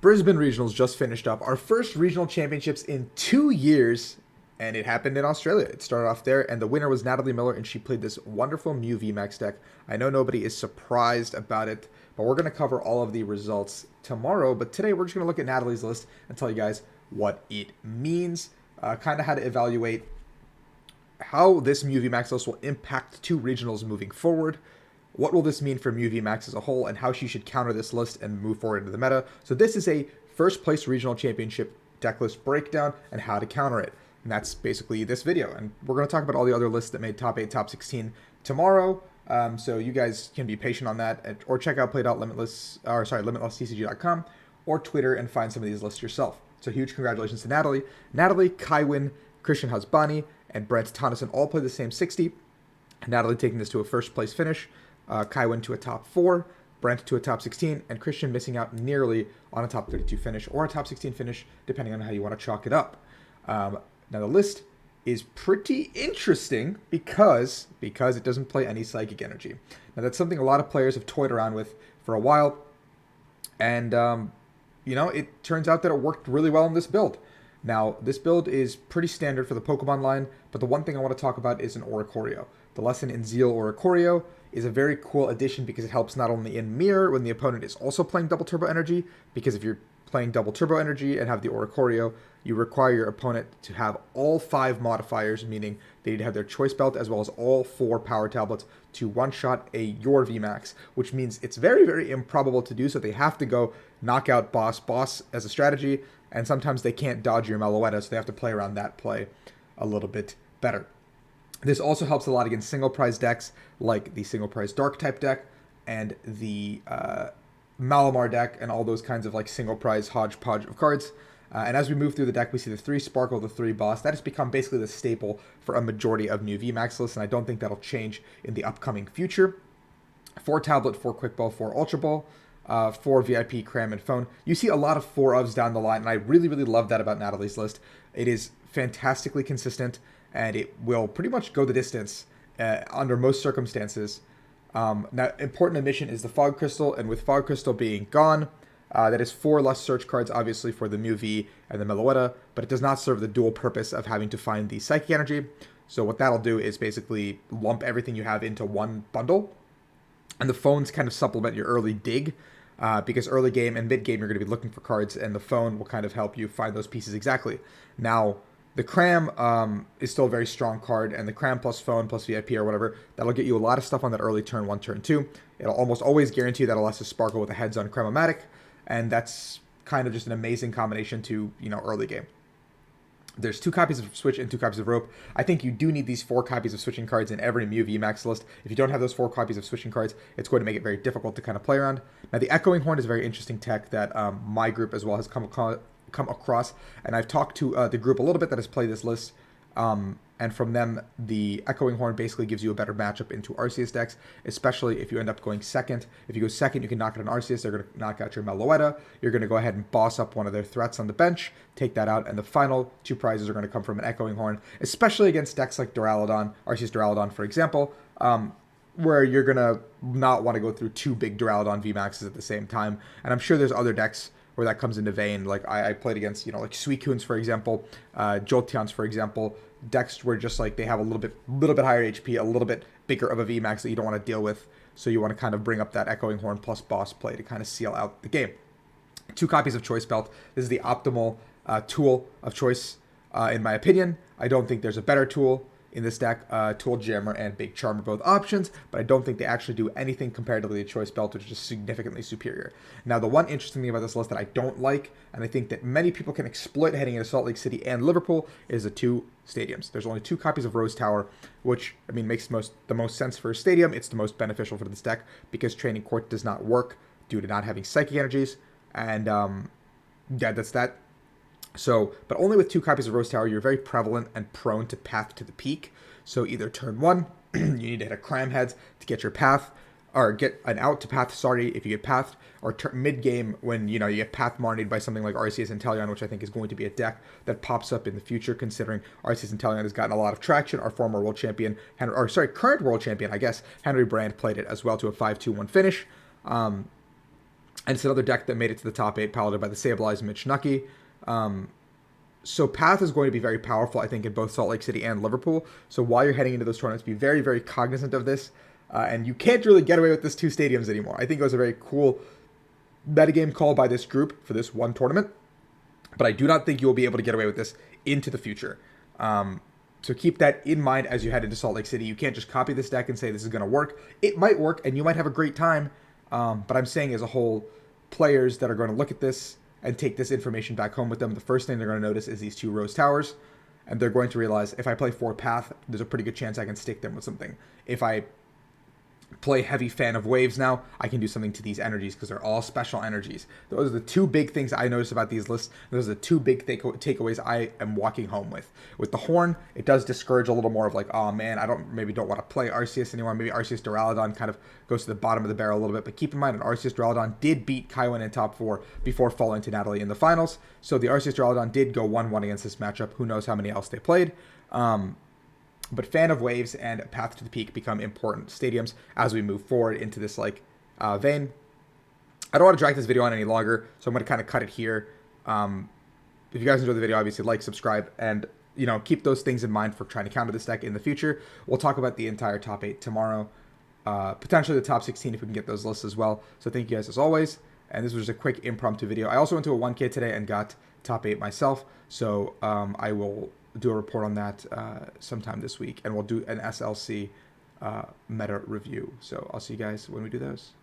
Brisbane Regionals just finished up. Our first regional championships in 2 years, and it happened in Australia. It started off there, and the winner was Natalie Millar, and she played this wonderful MEW VMAX deck. I know nobody is surprised about it, but we're going to cover all of the results tomorrow. But today, we're just going to look at Natalie's list and tell you guys what it means, kind of how to evaluate how this MEW VMAX list will impact two regionals moving forward. What will this mean for MEW VMAX as a whole, and how she should counter this list and move forward into the meta? So this is a first place regional championship deck list breakdown and how to counter it. And that's basically this video. And we're going to talk about all the other lists that made top 8, top 16 tomorrow. So you guys can be patient on that, or check out limitlesstcg.com or Twitter and find some of these lists yourself. So huge congratulations to Natalie. Natalie, Kaiwin, Christian Hasbani, and Brent Tonneson all played the same 60. Natalie taking this to a first place finish. Kaiwin to a top 4, Brent to a top 16, and Christian missing out nearly on a top 32 finish or a top 16 finish, depending on how you want to chalk it up. Now the list is pretty interesting because it doesn't play any psychic energy. Now that's something a lot of players have toyed around with for a while, and it turns out that it worked really well in this build. Now, this build is pretty standard for the Pokemon line, but the one thing I want to talk about is an Oricorio. The Lesson in Zeal Oricorio is a very cool addition because it helps not only in Mirror when the opponent is also playing Double Turbo Energy, because if you're playing Double Turbo Energy and have the Oricorio, you require your opponent to have all 5 modifiers, meaning they need to have their Choice Belt as well as all 4 Power Tablets to one-shot a Your VMAX, which means it's very, very improbable to do so. They have to go knock out boss as a strategy, and sometimes they can't dodge your Meloetta, so they have to play around that play a little bit better. This also helps a lot against single prize decks like the single prize Dark type deck and the Malamar deck and all those kinds of like single prize hodgepodge of cards. And as we move through the deck, we see the 3 Sparkle, the 3 Boss. That has become basically the staple for a majority of new VMAX lists, and I don't think that'll change in the upcoming future. 4 Tablet, 4 Quick Ball, 4 Ultra Ball, 4 VIP, Cram, and Phone. You see a lot of 4-ofs down the line, and I really, really love that about Natalie's list. It is fantastically consistent, and it will pretty much go the distance under most circumstances. Now, important omission is the Fog Crystal, and with Fog Crystal being gone, that is 4 less search cards, obviously, for the MEW V and the Meloetta, but it does not serve the dual purpose of having to find the Psychic Energy. So what that'll do is basically lump everything you have into one bundle, and the phones kind of supplement your early dig, because early game and mid game you're going to be looking for cards, and the phone will kind of help you find those pieces exactly. Now, the Cram is still a very strong card, and the Cram plus Phone plus VIP or whatever, that'll get you a lot of stuff on that early turn 1, turn 2. It'll almost always guarantee that Alessa Sparkle with a heads-on Cramomatic, and that's kind of just an amazing combination to, early game. There's 2 copies of Switch and 2 copies of Rope. I think you do need these 4 copies of switching cards in every MEW VMAX list. If you don't have those 4 copies of switching cards, it's going to make it very difficult to kind of play around. Now, the Echoing Horn is a very interesting tech that my group as well has come across, and I've talked to the group a little bit that has played this list, and from them, the Echoing Horn basically gives you a better matchup into Arceus decks, especially if you end up going second. If you go second, you can knock out an Arceus, they're going to knock out your Meloetta, you're going to go ahead and boss up one of their threats on the bench, take that out, and the final 2 prizes are going to come from an Echoing Horn, especially against decks like Duraludon, Arceus Duraludon, for example, where you're going to not want to go through 2 big Duraludon VMAXs at the same time, and I'm sure there's other decks where that comes into vein. Like I played against, like Suicunes, for example, Jolteons, for example, decks where just like they have a little bit higher HP, a little bit bigger of a VMAX that you don't want to deal with. So you want to kind of bring up that Echoing Horn plus boss play to kind of seal out the game. 2 copies of Choice Belt. This is the optimal tool of choice, in my opinion. I don't think there's a better tool in this deck. Tool Jammer and Big Charm are both options, but I don't think they actually do anything comparatively to Choice Belt, which is just significantly superior. Now, the one interesting thing about this list that I don't like, and I think that many people can exploit heading into Salt Lake City and Liverpool, is the 2 stadiums. There's only 2 copies of Rose Tower, which, makes the most sense for a stadium. It's the most beneficial for this deck because Training Court does not work due to not having Psychic Energies, and yeah, that's that. So, but only with 2 copies of Rose Tower, you're very prevalent and prone to Path to the Peak. So either turn 1, you need to hit a Cram Heads to get your path, or get an out to path, sorry, if you get pathed, or mid-game when, you get path marnied by something like Arceus Inteleon, which I think is going to be a deck that pops up in the future, considering Arceus Inteleon has gotten a lot of traction. Our former world champion, current world champion, I guess, Henry Brand played it as well to a 5-2-1 finish. And it's another deck that made it to the top 8, piloted by the Sableyes Mitch Nucky. So Path is going to be very powerful, I think, in both Salt Lake City and Liverpool. So while you're heading into those tournaments, be very, very cognizant of this. And you can't really get away with this 2 stadiums anymore. I think it was a very cool metagame call by this group for this one tournament. But I do not think you will be able to get away with this into the future. So keep that in mind as you head into Salt Lake City. You can't just copy this deck and say this is going to work. It might work, and you might have a great time. But I'm saying as a whole, players that are going to look at this and take this information back home with them, the first thing they're going to notice is these 2 Rose Towers. And they're going to realize, if I play 4 Path, there's a pretty good chance I can stick them with something. If I play heavy Fan of Waves now, I can do something to these energies because they're all special energies. Those are the 2 big things I noticed about these lists. Those are the 2 big takeaways I am walking home with. With the Horn, it does discourage a little more of like, oh man, I don't want to play Arceus anymore. Maybe Arceus Duraludon kind of goes to the bottom of the barrel a little bit. But keep in mind, an Arceus Duraludon did beat Kaiwin in top 4 before falling to Natalie in the finals. So the Arceus Duraludon did go 1-1 against this matchup. Who knows how many else they played. But Fan of Waves and Path to the Peak become important stadiums as we move forward into this vein. I don't want to drag this video on any longer, so I'm going to kind of cut it here. If you guys enjoyed the video, obviously like, subscribe, and keep those things in mind for trying to counter this deck in the future. We'll talk about the entire top 8 tomorrow, potentially the top 16 if we can get those lists as well. So thank you guys as always, and this was just a quick impromptu video. I also went to a 1K today and got top 8 myself, so I will do a report on that sometime this week, and we'll do an SLC meta review. So I'll see you guys when we do those.